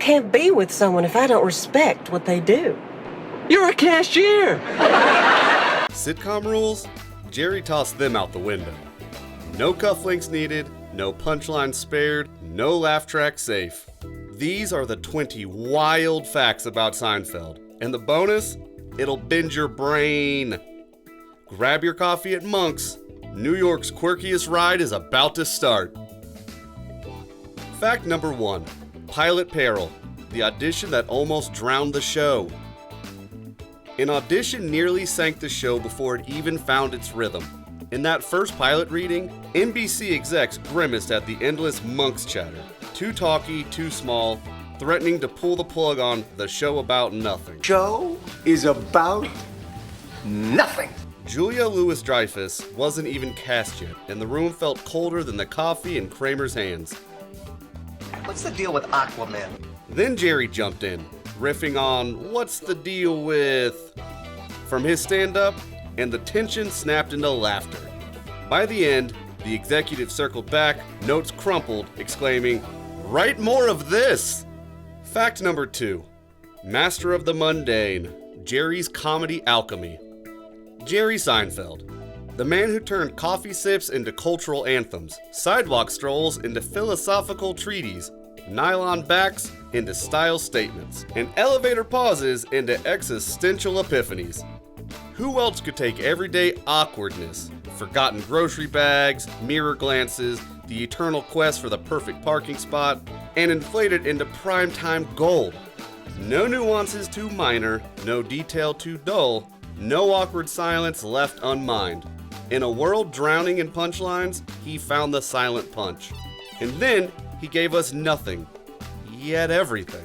can't be with someone if I don't respect what they do. You're a cashier! Sitcom rules? Jerry tossed them out the window. No cufflinks needed, no punchlines spared, no laugh track safe. These are the 20 wild facts about Seinfeld. And the bonus? It'll bend your brain. Grab your coffee at Monk's. New York's quirkiest ride is about to start. Fact number 1. Pilot peril. The audition that almost drowned the show. An audition nearly sank the show before it even found its rhythm. In that first pilot reading, NBC execs grimaced at the endless Monk's chatter. Too talky, too small, threatening to pull the plug on the show about nothing. Show is about nothing. Julia Louis-Dreyfus wasn't even cast yet, and the room felt colder than the coffee in Kramer's hands. What's the deal with Aquaman? Then Jerry jumped in, riffing on what's the deal with from his stand-up, and the tension snapped into laughter. By the end, the executive circled back, notes crumpled, exclaiming, "Write more of this!" Fact number 2. Master of the mundane, Jerry's comedy alchemy. Jerry Seinfeld, the man who turned coffee sips into cultural anthems, sidewalk strolls into philosophical treaties, nylon backs into style statements, and elevator pauses into existential epiphanies. Who else could take everyday awkwardness, forgotten grocery bags, mirror glances, the eternal quest for the perfect parking spot, and inflate it into primetime gold? No nuances too minor, no detail too dull, no awkward silence left unmined. In a world drowning in punchlines, he found the silent punch. And then he gave us nothing, yet everything.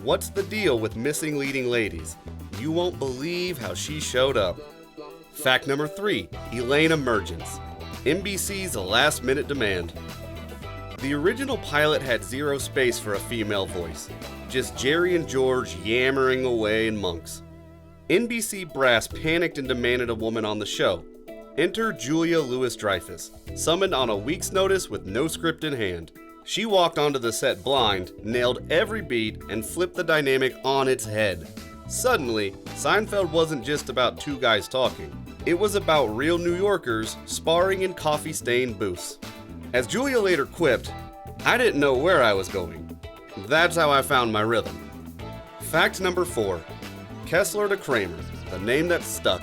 What's the deal with missing leading ladies? You won't believe how she showed up. Fact number 3, Elaine emergence. NBC's last-minute demand. The original pilot had zero space for a female voice, just Jerry and George yammering away in Monks. NBC brass panicked and demanded a woman on the show. Enter Julia Louis-Dreyfus, summoned on a week's notice with no script in hand. She walked onto the set blind, nailed every beat, and flipped the dynamic on its head. Suddenly, Seinfeld wasn't just about two guys talking. It was about real New Yorkers sparring in coffee-stained booths. As Julia later quipped, "I didn't know where I was going. That's how I found my rhythm." Fact number 4. Kessler to Kramer, the name that stuck.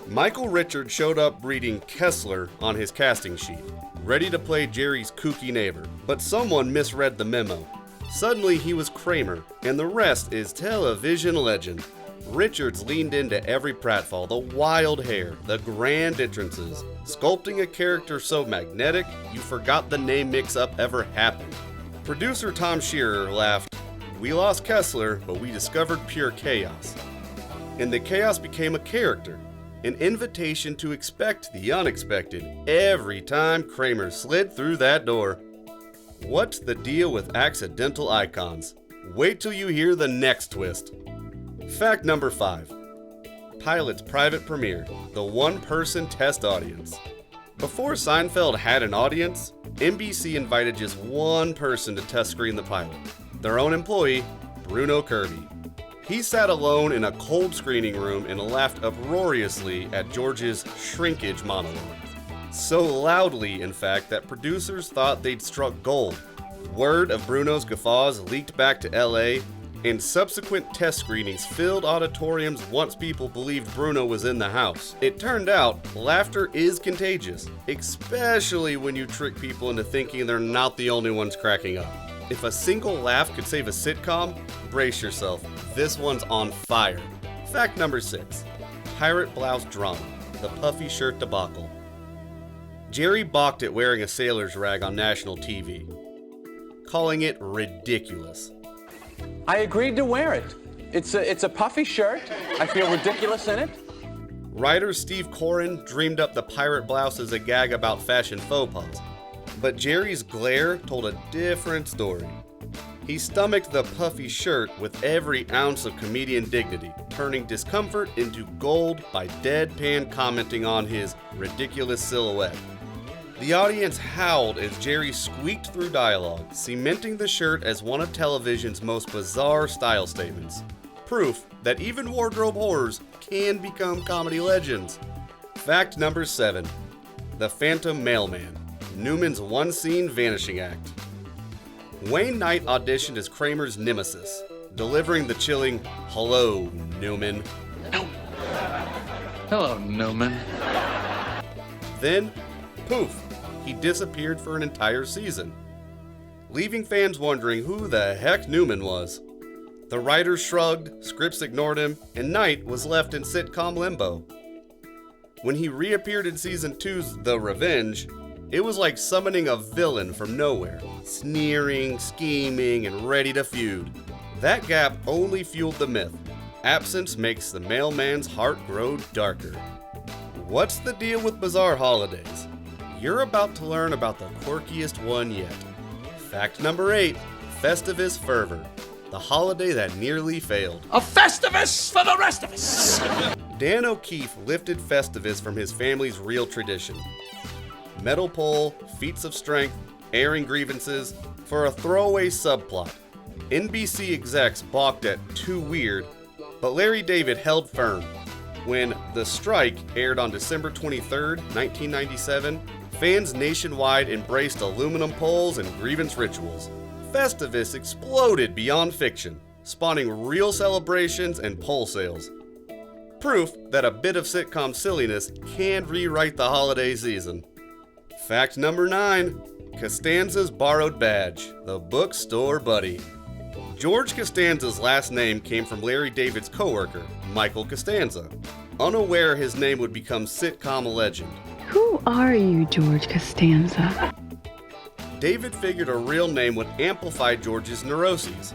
Michael Richards showed up reading Kessler on his casting sheet, ready to play Jerry's kooky neighbor, but someone misread the memo. Suddenly he was Kramer, and the rest is television legend. Richards leaned into every pratfall, the wild hair, the grand entrances, sculpting a character so magnetic you forgot the name mix-up ever happened. Producer Tom Shearer laughed, "We lost Kessler, but we discovered pure chaos." And the chaos became a character, an invitation to expect the unexpected every time Kramer slid through that door. What's the deal with accidental icons? Wait till you hear the next twist. Fact number 5. Pilot's private premiere, the one-person test audience. Before Seinfeld had an audience, NBC invited just one person to test screen the pilot, their own employee, Bruno Kirby. He sat alone in a cold screening room and laughed uproariously at George's shrinkage monologue. So loudly, in fact, that producers thought they'd struck gold. Word of Bruno's guffaws leaked back to LA, and subsequent test screenings filled auditoriums once people believed Bruno was in the house. It turned out, laughter is contagious, especially when you trick people into thinking they're not the only ones cracking up. If a single laugh could save a sitcom, brace yourself, this one's on fire. Fact number 6. Pirate blouse drama, the puffy shirt debacle. Jerry balked at wearing a sailor's rag on national TV, calling it ridiculous. I agreed to wear it. It's a puffy shirt. I feel ridiculous in it. Writer Steve Coren dreamed up the pirate blouse as a gag about fashion faux pas, but Jerry's glare told a different story. He stomached the puffy shirt with every ounce of comedian dignity, turning discomfort into gold by deadpan commenting on his ridiculous silhouette. The audience howled as Jerry squeaked through dialogue, cementing the shirt as one of television's most bizarre style statements. Proof that even wardrobe horrors can become comedy legends. Fact number 7. The Phantom Mailman, Newman's one-scene vanishing act. Wayne Knight auditioned as Kramer's nemesis, delivering the chilling, "Hello, Newman." Hello, Newman. Then, poof, he disappeared for an entire season, leaving fans wondering who the heck Newman was. The writers shrugged, scripts ignored him, and Knight was left in sitcom limbo. When he reappeared in season 2's The Revenge, it was like summoning a villain from nowhere, sneering, scheming, and ready to feud. That gap only fueled the myth. Absence makes the mailman's heart grow darker. What's the deal with bizarre holidays? You're about to learn about the quirkiest one yet. Fact number 8, Festive fervor, the holiday that nearly failed. A Festivus for the rest of us! Dan O'Keefe lifted Festivus from his family's real tradition. Metal pole, feats of strength, airing grievances, for a throwaway subplot. NBC execs balked at too weird, but Larry David held firm. When The Strike aired on December 23, 1997, fans nationwide embraced aluminum poles and grievance rituals. Festivus exploded beyond fiction, spawning real celebrations and pole sales. Proof that a bit of sitcom silliness can rewrite the holiday season. Fact number 9, Costanza's borrowed badge, the bookstore buddy. George Costanza's last name came from Larry David's coworker, Michael Costanza, unaware his name would become sitcom legend. Who are you, George Costanza? David figured a real name would amplify George's neuroses.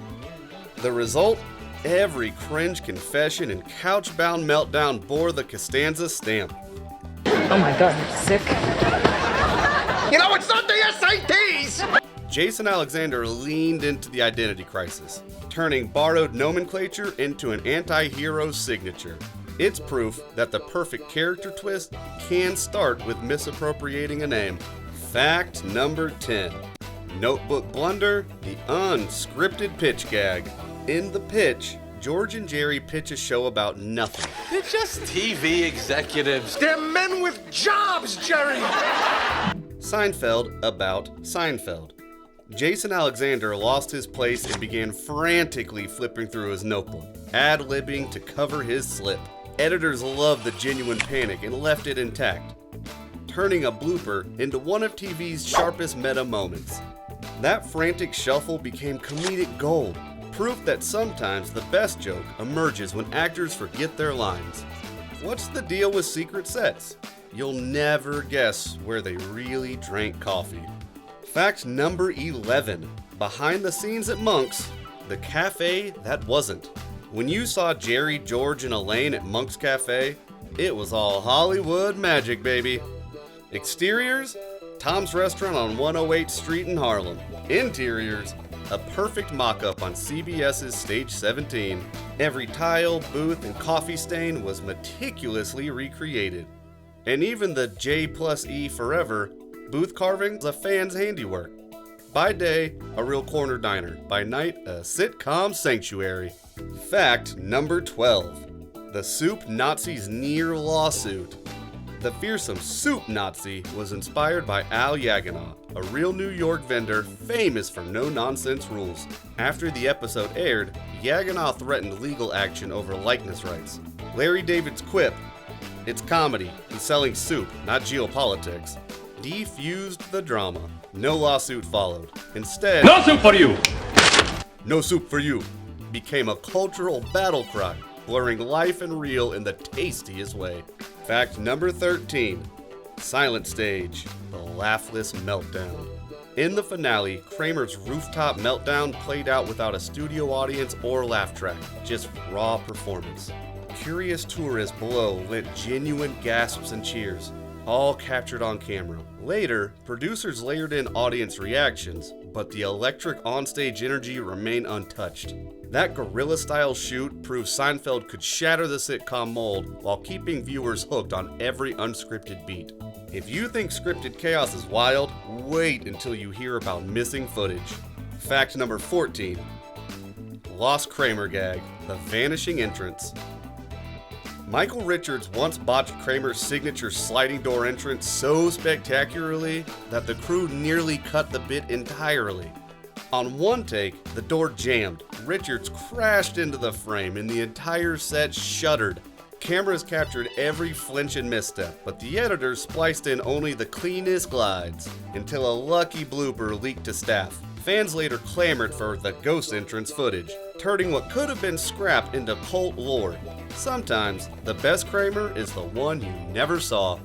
The result? Every cringe confession and couch-bound meltdown bore the Castanza stamp. Oh my god, you're sick. You know, it's not the SATs! Jason Alexander leaned into the identity crisis, turning borrowed nomenclature into an anti-hero's signature. It's proof that the perfect character twist can start with misappropriating a name. Fact number 10. Notebook Blunder, the unscripted pitch gag. In the pitch, George and Jerry pitch a show about nothing. They're just TV executives. They're men with jobs, Jerry! Seinfeld about Seinfeld. Jason Alexander lost his place and began frantically flipping through his notebook, ad-libbing to cover his slip. Editors loved the genuine panic and left it intact, turning a blooper into one of TV's sharpest meta moments. That frantic shuffle became comedic gold, proof that sometimes the best joke emerges when actors forget their lines. What's the deal with secret sets? You'll never guess where they really drank coffee. Fact number 11. Behind the scenes at Monk's, the cafe that wasn't. When you saw Jerry, George, and Elaine at Monk's Cafe, it was all Hollywood magic, baby. Exteriors? Tom's Restaurant on 108th Street in Harlem. Interiors? A perfect mock-up on CBS's Stage 17. Every tile, booth, and coffee stain was meticulously recreated. And even the J+E Forever booth carving was a fan's handiwork. By day, a real corner diner. By night, a sitcom sanctuary. Fact number 12. The Soup Nazi's near lawsuit. The fearsome Soup Nazi was inspired by Al Yaganow, a real New York vendor famous for no-nonsense rules. After the episode aired, Yaganow threatened legal action over likeness rights. Larry David's quip, "It's comedy, he's selling soup, not geopolitics," defused the drama. No lawsuit followed. Instead, No soup for you! "No soup for you," became a cultural battle cry, blurring life and real in the tastiest way. Fact number 13. Silent Stage, the laughless meltdown. In the finale, Kramer's rooftop meltdown played out without a studio audience or laugh track, just raw performance. Curious tourists below lent genuine gasps and cheers, all captured on camera. Later, producers layered in audience reactions, but the electric onstage energy remained untouched. That guerrilla-style shoot proved Seinfeld could shatter the sitcom mold while keeping viewers hooked on every unscripted beat. If you think scripted chaos is wild, wait until you hear about missing footage. Fact number 14. Lost Kramer gag, the vanishing entrance. Michael Richards once botched Kramer's signature sliding door entrance so spectacularly that the crew nearly cut the bit entirely. On one take, the door jammed, Richards crashed into the frame, and the entire set shuddered. Cameras captured every flinch and misstep, but the editors spliced in only the cleanest glides, until a lucky blooper leaked to staff. Fans later clamored for the ghost entrance footage, turning what could have been scrapped into cult lore. Sometimes, the best Kramer is the one you never saw.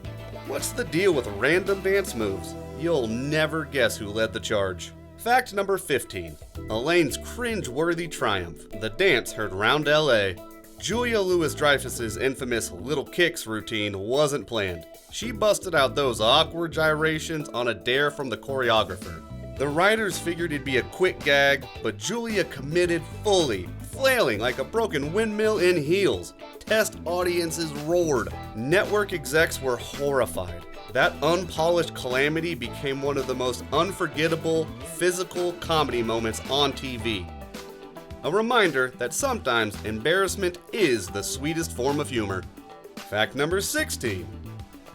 What's the deal with random dance moves? You'll never guess who led the charge. Fact number 15. Elaine's cringe-worthy triumph. The dance heard round LA. Julia Louis-Dreyfus's infamous Little Kicks routine wasn't planned. She busted out those awkward gyrations on a dare from the choreographer. The writers figured it'd be a quick gag, but Julia committed fully, flailing like a broken windmill in heels. Test audiences roared. Network execs were horrified. That unpolished calamity became one of the most unforgettable physical comedy moments on TV. A reminder that sometimes embarrassment is the sweetest form of humor. Fact number 16.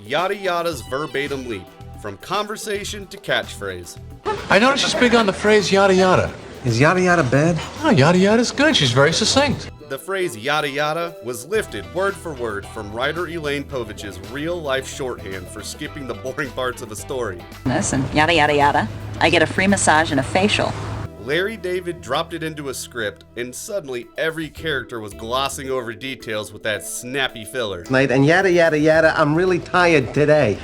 Yada Yada's verbatim leap, from conversation to catchphrase. I noticed she's big on the phrase yada yada. Is yada yada bad? Oh, yada yada's good. She's very succinct. The phrase yada yada was lifted word for word from writer Elaine Povich's real-life shorthand for skipping the boring parts of a story. And yada yada yada. I get a free massage and a facial. Larry David dropped it into a script, and suddenly every character was glossing over details with that snappy filler. And yada yada yada, I'm really tired today.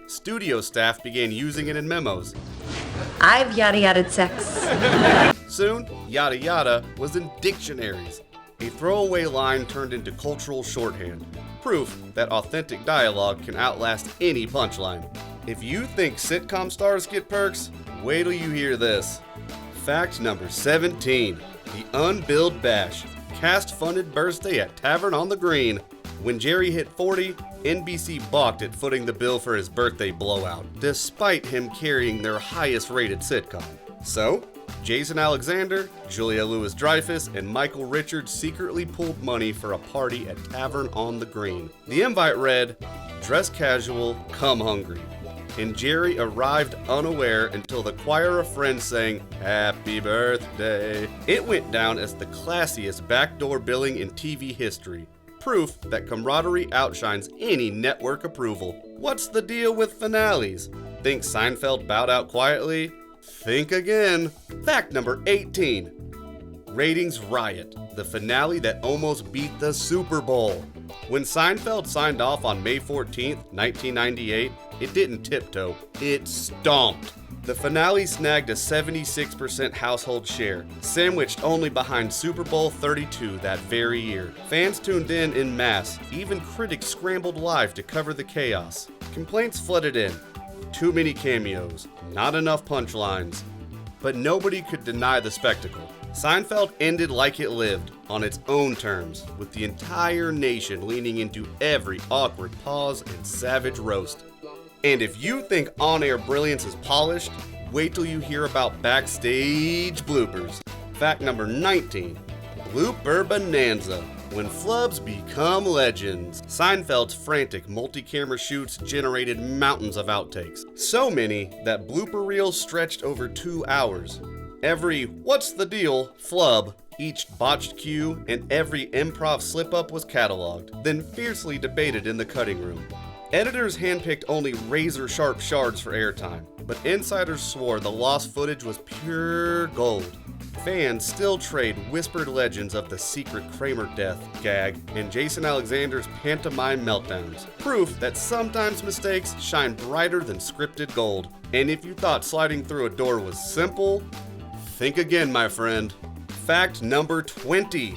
Studio staff began using it in memos. I've yada yada sex. Soon, yada yada was in dictionaries. A throwaway line turned into cultural shorthand. Proof that authentic dialogue can outlast any punchline. If you think sitcom stars get perks, wait till you hear this. Fact number 17. The Unbuild Bash. Cast-funded birthday at Tavern on the Green. When Jerry hit 40, NBC balked at footing the bill for his birthday blowout, despite him carrying their highest-rated sitcom. So, Jason Alexander, Julia Louis-Dreyfus, and Michael Richards secretly pooled money for a party at Tavern on the Green. The invite read, "Dress casual, come hungry." And Jerry arrived unaware until the choir of friends sang, "Happy birthday." It went down as the classiest backdoor billing in TV history. Proof that camaraderie outshines any network approval. What's the deal with finales? Think Seinfeld bowed out quietly? Think again. Fact number 18. Ratings Riot, the finale that almost beat the Super Bowl. When Seinfeld signed off on May 14th, 1998, it didn't tiptoe, it stomped. The finale snagged a 76% household share, sandwiched only behind Super Bowl 32 that very year. Fans tuned in masse, even critics scrambled live to cover the chaos. Complaints flooded in. Too many cameos, not enough punchlines. But nobody could deny the spectacle. Seinfeld ended like it lived, on its own terms, with the entire nation leaning into every awkward pause and savage roast. And if you think on-air brilliance is polished, wait till you hear about backstage bloopers. Fact number 19, Blooper Bonanza, when flubs become legends. Seinfeld's frantic multi-camera shoots generated mountains of outtakes. So many that blooper reels stretched over 2 hours. Every "what's the deal" flub, each botched cue, and every improv slip-up was cataloged, then fiercely debated in the cutting room. Editors handpicked only razor-sharp shards for airtime, but insiders swore the lost footage was pure gold. Fans still trade whispered legends of the secret Kramer death gag and Jason Alexander's pantomime meltdowns. Proof that sometimes mistakes shine brighter than scripted gold. And if you thought sliding through a door was simple, think again, my friend. Fact number 20.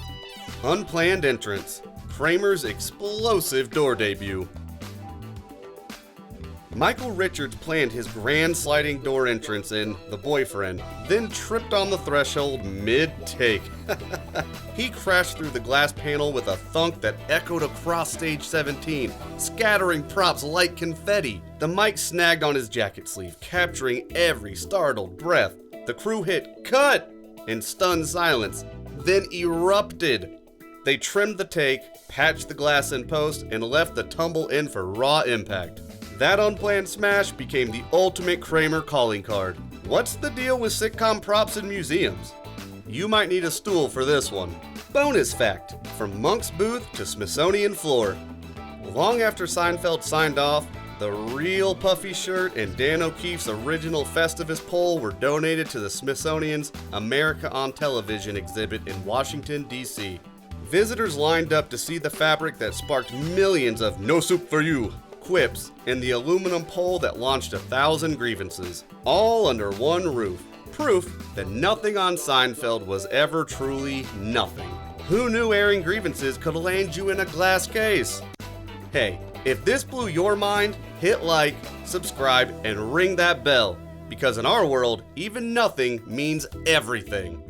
Unplanned Entrance. Kramer's explosive door debut. Michael Richards planned his grand sliding door entrance in The Boyfriend, then tripped on the threshold mid-take. He crashed through the glass panel with a thunk that echoed across stage 17, scattering props like confetti. The mic snagged on his jacket sleeve, capturing every startled breath. The crew hit "cut" in stunned silence, then erupted. They trimmed the take, patched the glass in post, and left the tumble in for raw impact. That unplanned smash became the ultimate Kramer calling card. What's the deal with sitcom props in museums? You might need a stool for this one. Bonus fact, from Monk's booth to Smithsonian Floor. Long after Seinfeld signed off, the real puffy shirt and Dan O'Keefe's original Festive pole were donated to the Smithsonian's America on Television exhibit in Washington, D.C. Visitors lined up to see the fabric that sparked millions of "no soup for you" quips and the aluminum pole that launched 1,000 grievances, all under one roof. Proof that nothing on Seinfeld was ever truly nothing. Who knew airing grievances could land you in a glass case? Hey, if this blew your mind, hit like, subscribe, and ring that bell, because in our world, even nothing means everything.